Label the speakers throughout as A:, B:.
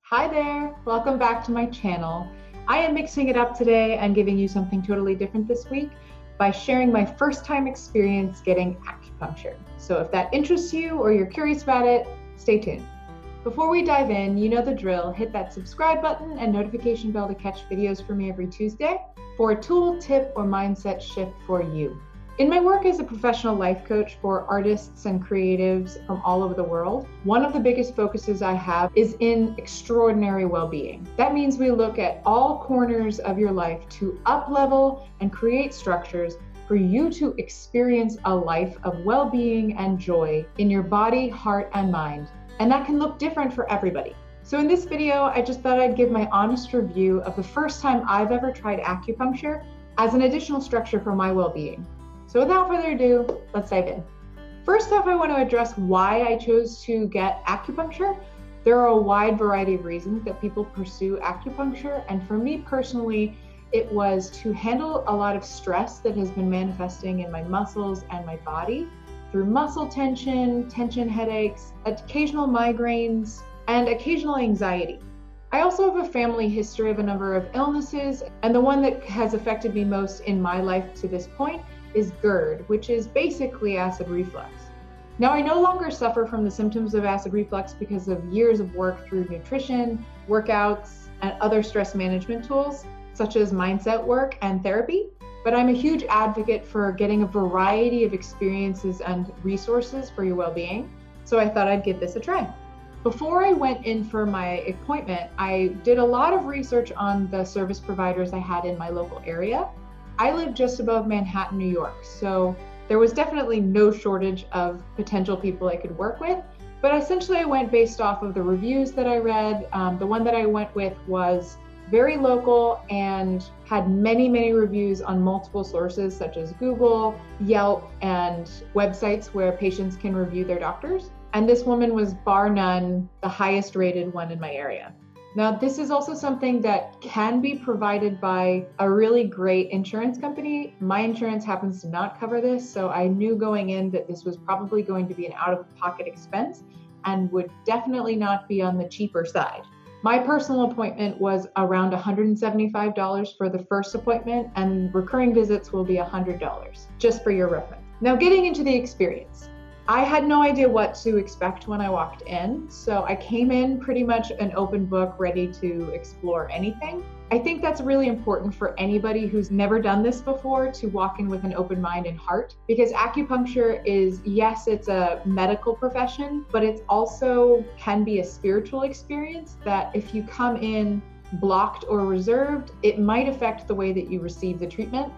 A: Hi there, welcome back to my channel. I am mixing it up today and giving you something totally different this week by sharing my first time experience getting acupuncture. So if that interests you or you're curious about it, stay tuned. Before we dive in, you know the drill, hit that subscribe button and notification bell to catch videos from me every Tuesday for a tool, tip, or mindset shift for you. In my work as a professional life coach for artists and creatives from all over the world, one of the biggest focuses I have is in extraordinary well-being. That means we look at all corners of your life to up-level and create structures for you to experience a life of well-being and joy in your body, heart, and mind. And that can look different for everybody. So in this video, I just thought I'd give my honest review of the first time I've ever tried acupuncture as an additional structure for my well-being. So without further ado, let's dive in. First off, I want to address why I chose to get acupuncture. There are a wide variety of reasons that people pursue acupuncture, and for me personally, it was to handle a lot of stress that has been manifesting in my muscles and my body through muscle tension, headaches, occasional migraines, and occasional anxiety. I also have a family history of a number of illnesses, and the one that has affected me most in my life to this point is GERD, which is basically acid reflux. Now, I no longer suffer from the symptoms of acid reflux because of years of work through nutrition, workouts, and other stress management tools, such as mindset work and therapy. But I'm a huge advocate for getting a variety of experiences and resources for your well-being, so I thought I'd give this a try. Before I went in for my appointment, I did a lot of research on the service providers I had in my local area. I live just above Manhattan, New York, so there was definitely no shortage of potential people I could work with, but essentially I went based off of the reviews that I read. The one that I went with was very local and had many reviews on multiple sources such as Google, Yelp, and websites where patients can review their doctors. And this woman was bar none the highest rated one in my area. Now, this is also something that can be provided by a really great insurance company. My insurance happens to not cover this, so I knew going in that this was probably going to be an out-of-pocket expense and would definitely not be on the cheaper side. My personal appointment was around $175 for the first appointment, and recurring visits will be $100, just for your reference. Now, getting into the experience. I had no idea what to expect when I walked in, so I came in pretty much an open book, ready to explore anything. I think that's really important for anybody who's never done this before to walk in with an open mind and heart, because acupuncture is, yes, it's a medical profession, but it's also can be a spiritual experience that if you come in blocked or reserved, it might affect the way that you receive the treatment.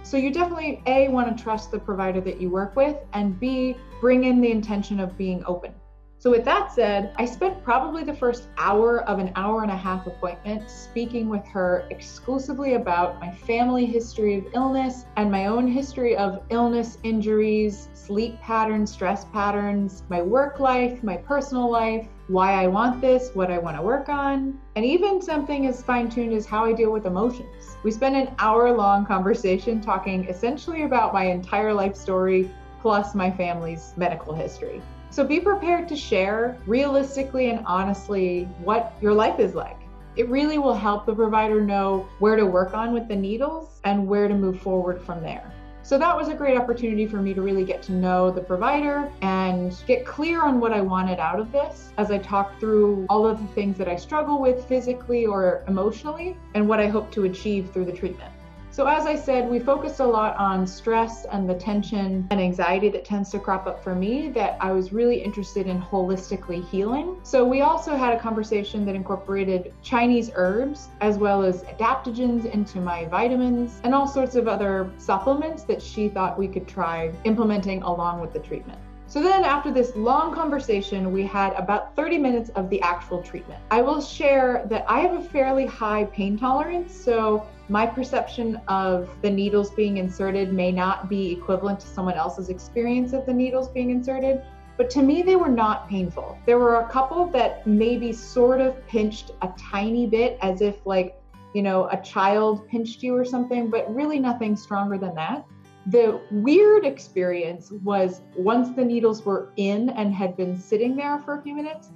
A: So you definitely, A, want to trust the provider that you work with, and B, bring in the intention of being open. So with that said, I spent probably the first hour of an hour and a half appointment speaking with her exclusively about my family history of illness and my own history of illness, injuries, sleep patterns, stress patterns, my work life, my personal life, why I want this, what I want to work on, and even something as fine-tuned as how I deal with emotions. We spent an hour-long conversation talking essentially about my entire life story plus my family's medical history. So be prepared to share realistically and honestly what your life is like. It really will help the provider know where to work on with the needles and where to move forward from there. So that was a great opportunity for me to really get to know the provider and get clear on what I wanted out of this as I talked through all of the things that I struggle with physically or emotionally and what I hope to achieve through the treatment. So as I said, we focused a lot on stress and the tension and anxiety that tends to crop up for me that I was really interested in holistically healing. So we also had a conversation that incorporated Chinese herbs as well as adaptogens into my vitamins and all sorts of other supplements that she thought we could try implementing along with the treatment. So then after this long conversation, we had about 30 minutes of the actual treatment. I will share that I have a fairly high pain tolerance, so my perception of the needles being inserted may not be equivalent to someone else's experience of the needles being inserted, but to me, they were not painful. There were a couple that maybe sort of pinched a tiny bit as if like, a child pinched you or something, but really nothing stronger than that. The weird experience was once the needles were in and had been sitting there for a few minutes,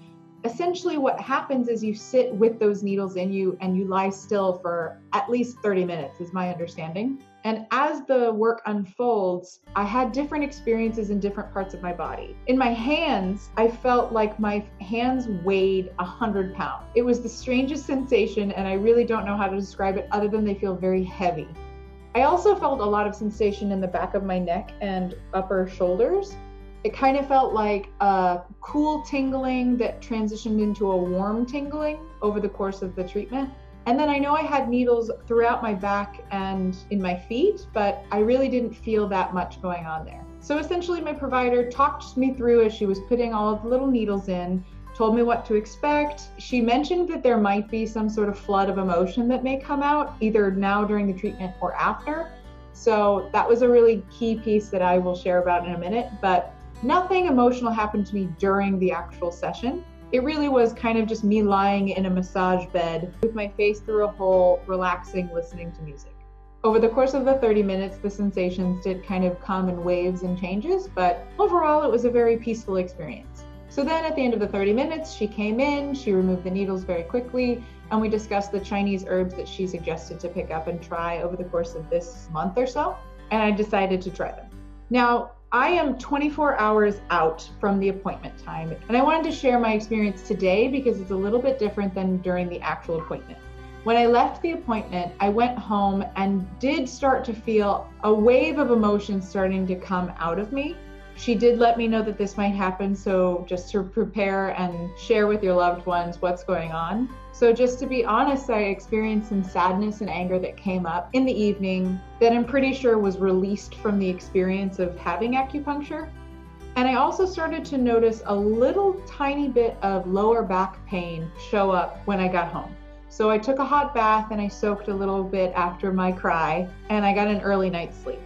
A: essentially what happens is you sit with those needles in you and you lie still for at least 30 minutes, is my understanding. And as the work unfolds, I had different experiences in different parts of my body. In my hands, I felt like my hands weighed 100 pounds. It was the strangest sensation, and I really don't know how to describe it other than they feel very heavy. I also felt a lot of sensation in the back of my neck and upper shoulders. It kind of felt like a cool tingling that transitioned into a warm tingling over the course of the treatment. And then I know I had needles throughout my back and in my feet, but I really didn't feel that much going on there. So essentially my provider talked me through as she was putting all of the little needles in, told me what to expect. She mentioned that there might be some sort of flood of emotion that may come out, either now during the treatment or after. So that was a really key piece that I will share about in a minute, but nothing emotional happened to me during the actual session. It really was kind of just me lying in a massage bed with my face through a hole, relaxing, listening to music. Over the course of the 30 minutes, the sensations did kind of come in waves and changes, but overall it was a very peaceful experience. So then at the end of the 30 minutes, she came in, she removed the needles very quickly, and we discussed the Chinese herbs that she suggested to pick up and try over the course of this month or so, and I decided to try them. Now, I am 24 hours out from the appointment time, and I wanted to share my experience today because it's a little bit different than during the actual appointment. When I left the appointment, I went home and did start to feel a wave of emotions starting to come out of me. She did let me know that this might happen, so just to prepare and share with your loved ones what's going on. So just to be honest, I experienced some sadness and anger that came up in the evening that I'm pretty sure was released from the experience of having acupuncture. And I also started to notice a little tiny bit of lower back pain show up when I got home. So I took a hot bath and I soaked a little bit after my cry, and I got an early night's sleep.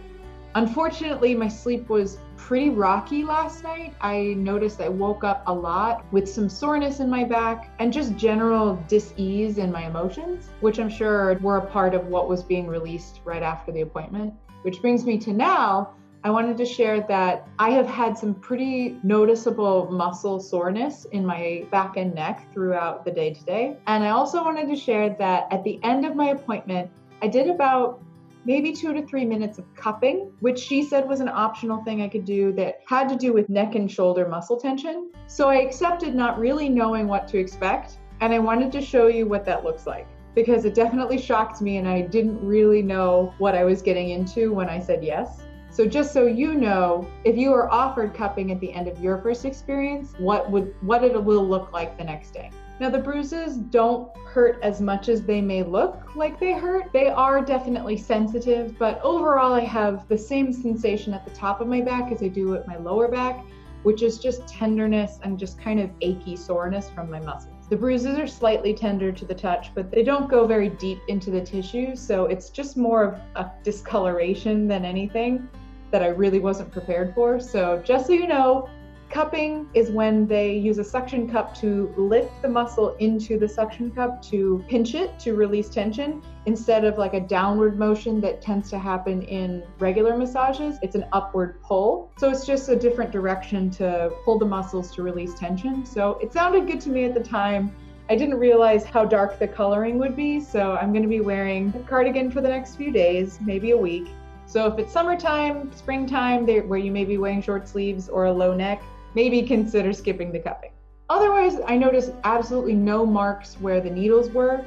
A: Unfortunately, my sleep was pretty rocky last night. I noticed I woke up a lot with some soreness in my back and just general dis-ease in my emotions, which I'm sure were a part of what was being released right after the appointment. Which brings me to now, I wanted to share that I have had some pretty noticeable muscle soreness in my back and neck throughout the day today. And I also wanted to share that at the end of my appointment, I did about maybe 2 to 3 minutes of cupping, which she said was an optional thing I could do that had to do with neck and shoulder muscle tension. So I accepted, not really knowing what to expect, and I wanted to show you what that looks like because it definitely shocked me and I didn't really know what I was getting into when I said yes. So just so you know, if you are offered cupping at the end of your first experience, what it will look like the next day. Now, the bruises don't hurt as much as they may look like they hurt. They are definitely sensitive, but overall I have the same sensation at the top of my back as I do at my lower back, which is just tenderness and just kind of achy soreness from my muscles. The bruises are slightly tender to the touch, but they don't go very deep into the tissue, so it's just more of a discoloration than anything that I really wasn't prepared for. So just so you know, cupping is when they use a suction cup to lift the muscle into the suction cup to pinch it to release tension instead of like a downward motion that tends to happen in regular massages. It's an upward pull. So it's just a different direction to pull the muscles to release tension. So it sounded good to me at the time. I didn't realize how dark the coloring would be. So I'm going to be wearing a cardigan for the next few days, maybe a week. So if it's summertime, springtime, where you may be wearing short sleeves or a low neck, maybe consider skipping the cupping. Otherwise, I noticed absolutely no marks where the needles were,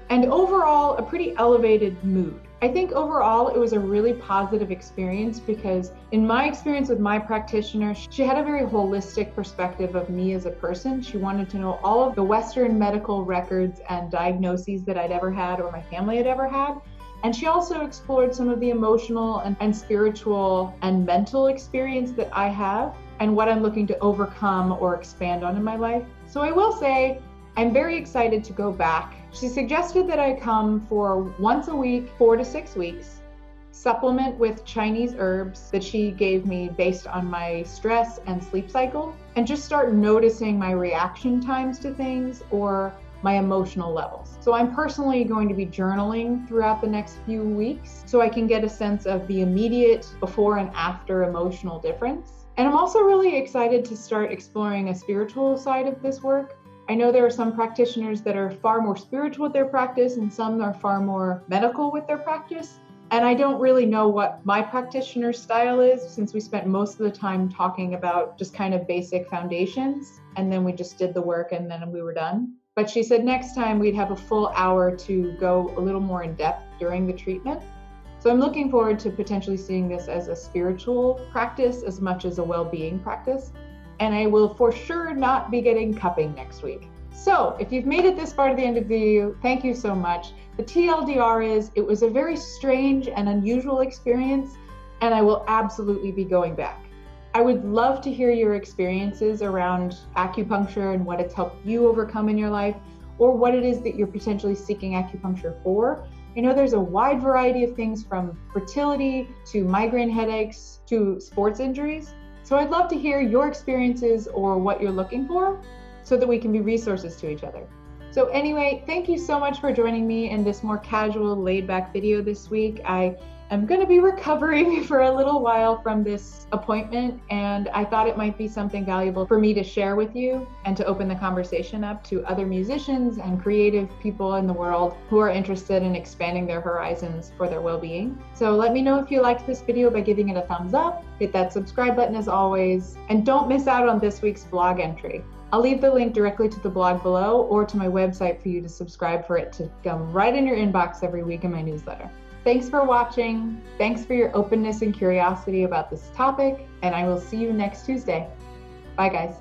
A: and overall, a pretty elevated mood. I think overall, it was a really positive experience because in my experience with my practitioner, she had a very holistic perspective of me as a person. She wanted to know all of the Western medical records and diagnoses that I'd ever had or my family had ever had. And she also explored some of the emotional and spiritual and mental experience that I have and what I'm looking to overcome or expand on in my life. So I will say, I'm very excited to go back. She suggested that I come for once a week, 4 to 6 weeks, supplement with Chinese herbs that she gave me based on my stress and sleep cycle, and just start noticing my reaction times to things or my emotional levels. So I'm personally going to be journaling throughout the next few weeks so I can get a sense of the immediate before and after emotional difference. And I'm also really excited to start exploring a spiritual side of this work. I know there are some practitioners that are far more spiritual with their practice and some are far more medical with their practice. And I don't really know what my practitioner style is, since we spent most of the time talking about just kind of basic foundations, and then we just did the work and then we were done. But she said next time we'd have a full hour to go a little more in depth during the treatment. So I'm looking forward to potentially seeing this as a spiritual practice as much as a well-being practice. And I will for sure not be getting cupping next week. So if you've made it this far to the end of the video, thank you so much. The TLDR is, it was a very strange and unusual experience, and I will absolutely be going back. I would love to hear your experiences around acupuncture and what it's helped you overcome in your life, or what it is that you're potentially seeking acupuncture for. I know there's a wide variety of things, from fertility to migraine headaches to sports injuries. So I'd love to hear your experiences or what you're looking for, so that we can be resources to each other. So anyway, thank you so much for joining me in this more casual, laid-back video this week. I am going to be recovering for a little while from this appointment, and I thought it might be something valuable for me to share with you and to open the conversation up to other musicians and creative people in the world who are interested in expanding their horizons for their well-being. So let me know if you liked this video by giving it a thumbs up, hit that subscribe button as always, and don't miss out on this week's blog entry. I'll leave the link directly to the blog below or to my website for you to subscribe for it to come right in your inbox every week in my newsletter. Thanks for watching. Thanks for your openness and curiosity about this topic, and I will see you next Tuesday. Bye, guys.